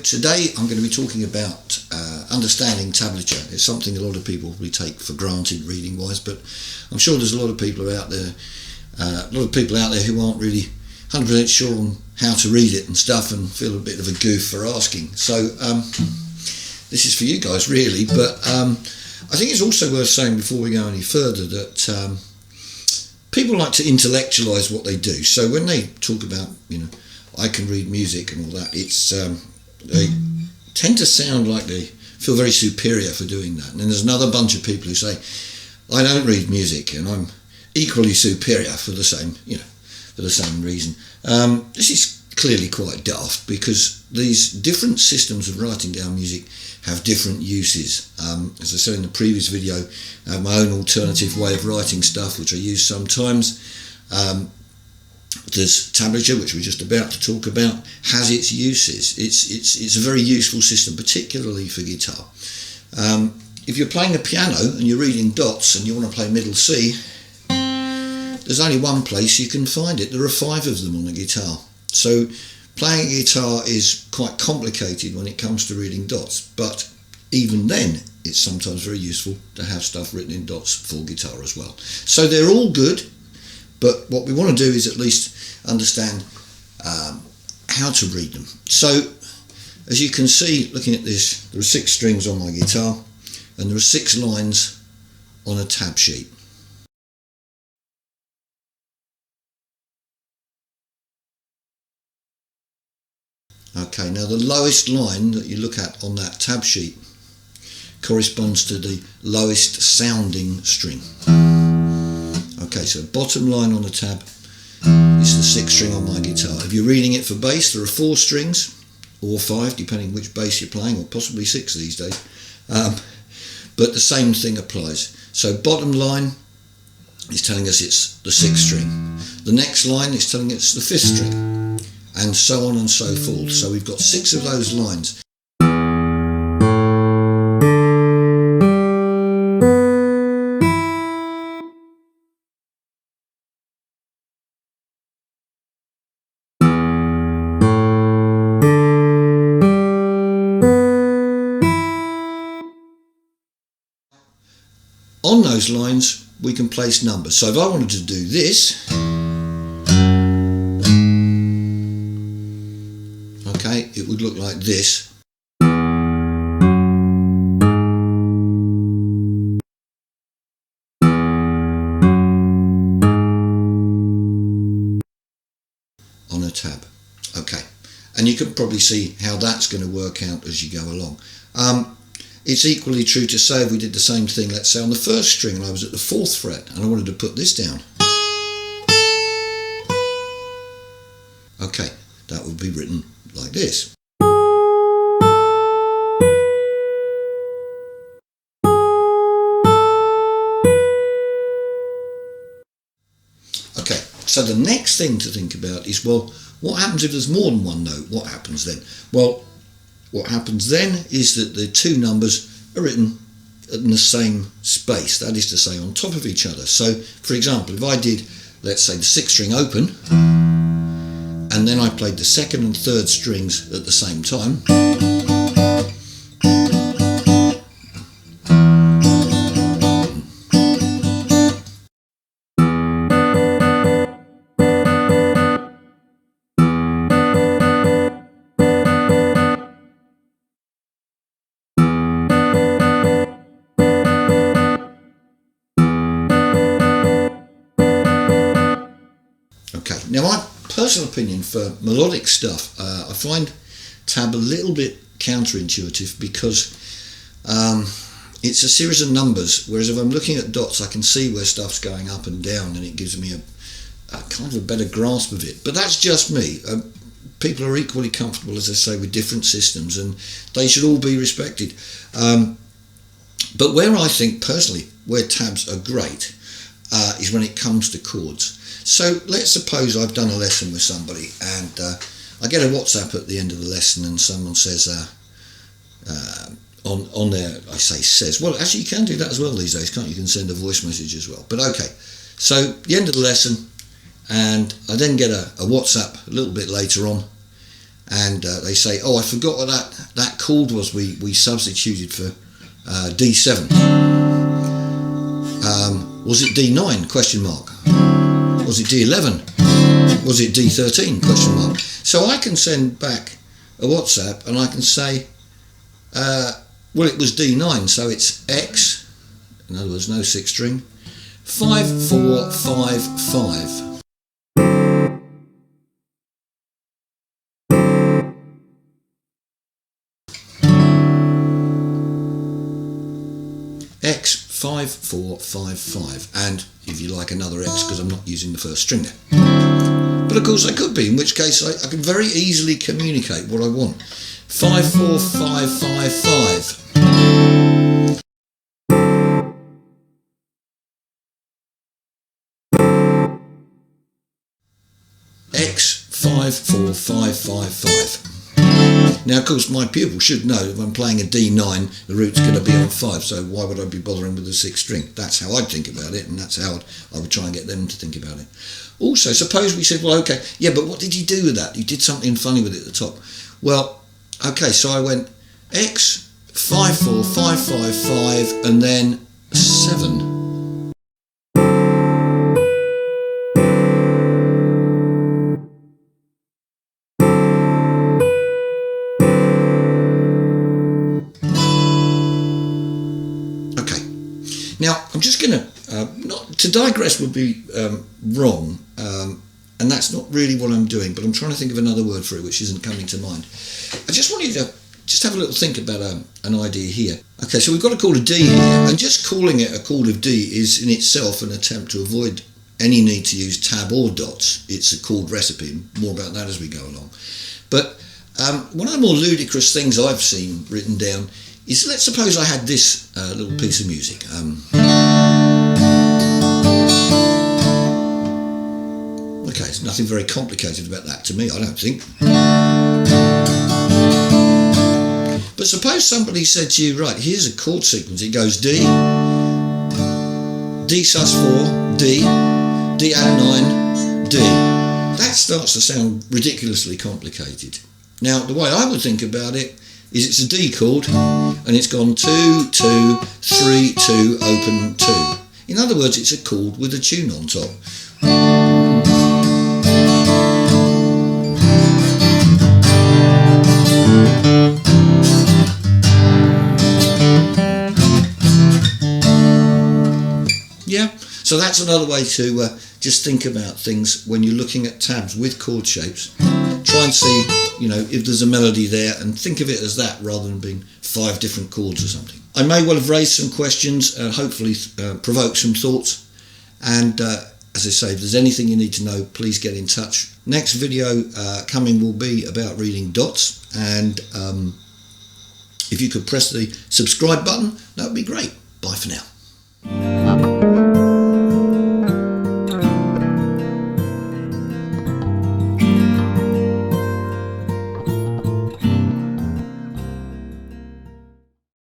today I'm going to be talking about understanding tablature. It's something a lot of people probably take for granted reading wise, but I'm sure there's a lot of people out there who aren't really 100% sure on how to read it and stuff, and feel a bit of a goof for asking. So this is for you guys really, but I think it's also worth saying before we go any further that people like to intellectualize what they do. So when they talk about, I can read music and all that, it's they tend to sound like they feel very superior for doing that. And then there's another bunch of people who say, I don't read music and I'm equally superior for the same, for the same reason. This is clearly quite daft, because these different systems of writing down music have different uses. As I said in the previous video, I have my own alternative way of writing stuff, which I use sometimes. There's tablature, which we're just about to talk about, has its uses. It's a very useful system, particularly for guitar. If you're playing the piano and you're reading dots and you want to play middle C, there's only one place you can find it. There are 5 of them on a guitar. So playing a guitar is quite complicated when it comes to reading dots, but even then it's sometimes very useful to have stuff written in dots for guitar as well. So they're all good, but what we want to do is at least understand how to read them. So as you can see, looking at this, there are 6 strings on my guitar and there are 6 lines on a tab sheet. Okay, now the lowest line that you look at on that tab sheet corresponds to the lowest sounding string. Okay, so bottom line on the tab is the 6th string on my guitar. If you're reading it for bass, there are 4 strings, or 5, depending which bass you're playing, or possibly 6 these days. But the same thing applies. So bottom line is telling us it's the 6th string. The next line is telling us the 5th string, and so on and so forth. So we've got 6 of those lines. On those lines we can place numbers. So if I wanted to do this, okay, it would look like this. On a tab. Okay, and you can probably see how that's going to work out as you go along. It's equally true to say if we did the same thing, let's say on the 1st string and I was at the 4th fret and I wanted to put this down. Okay, that would be written like this. Okay, so the next thing to think about is, well, what happens if there's more than one note? What happens then? Well, what happens then is that the 2 numbers are written in the same space, that is to say on top of each other. So for example, if I did, let's say, the 6th string open and then I played the 2nd and 3rd strings at the same time, now my personal opinion for melodic stuff, I find tab a little bit counterintuitive, because it's a series of numbers, whereas if I'm looking at dots I can see where stuff's going up and down and it gives me a kind of a better grasp of it. But that's just me. People are equally comfortable, as I say, with different systems and they should all be respected. But where I think personally where tabs are great is when it comes to chords. So let's suppose I've done a lesson with somebody and I get a WhatsApp at the end of the lesson and someone says on there, I say says, well actually you can do that as well these days, can't you? You can send a voice message as well. But okay, so the end of the lesson, and I then get a WhatsApp a little bit later on and they say, oh, I forgot what that chord was we substituted for D7. Was it D9? Question mark. Was it D11? Was it D13? Question mark. So I can send back a WhatsApp and I can say, well, it was D9, so it's X, in other words, no sixth string, 5455. X 5455, and if you like another X, because I'm not using the first string there. But of course I could be, in which case I can very easily communicate what I want. 54555. X 54555. Now, of course, my pupil should know if I'm playing a D9, the root's going to be on 5, so why would I be bothering with the sixth string? That's how I'd think about it, and that's how I would try and get them to think about it. Also, suppose we said, well, okay, yeah, but what did you do with that? You did something funny with it at the top. Well, okay, so I went X 54555 and then 7. Now, I'm just going to, not to digress would be wrong, and that's not really what I'm doing, but I'm trying to think of another word for it which isn't coming to mind. I just want you to just have a little think about an idea here. Okay, so we've got a chord of D here, and just calling it a chord of D is in itself an attempt to avoid any need to use tab or dots. It's a chord recipe, and more about that as we go along. But one of the more ludicrous things I've seen written down is, let's suppose I had this little piece of music. Okay, there's nothing very complicated about that to me, I don't think. But suppose somebody said to you, right, here's a chord sequence. It goes D, D sus4, D, D add 9, D. That starts to sound ridiculously complicated. Now, the way I would think about it is it's a D chord, and it's gone 2, 2, 3, 2, open 2. In other words, it's a chord with a tune on top. Yeah, so that's another way to just think about things when you're looking at tabs with chord shapes. Try and see, if there's a melody there, and think of it as that rather than being 5 different chords or something. I may well have raised some questions, hopefully provoked some thoughts, and as I say, if there's anything you need to know, please get in touch. Next video coming will be about reading dots, and if you could press the subscribe button, that would be great. Bye for now.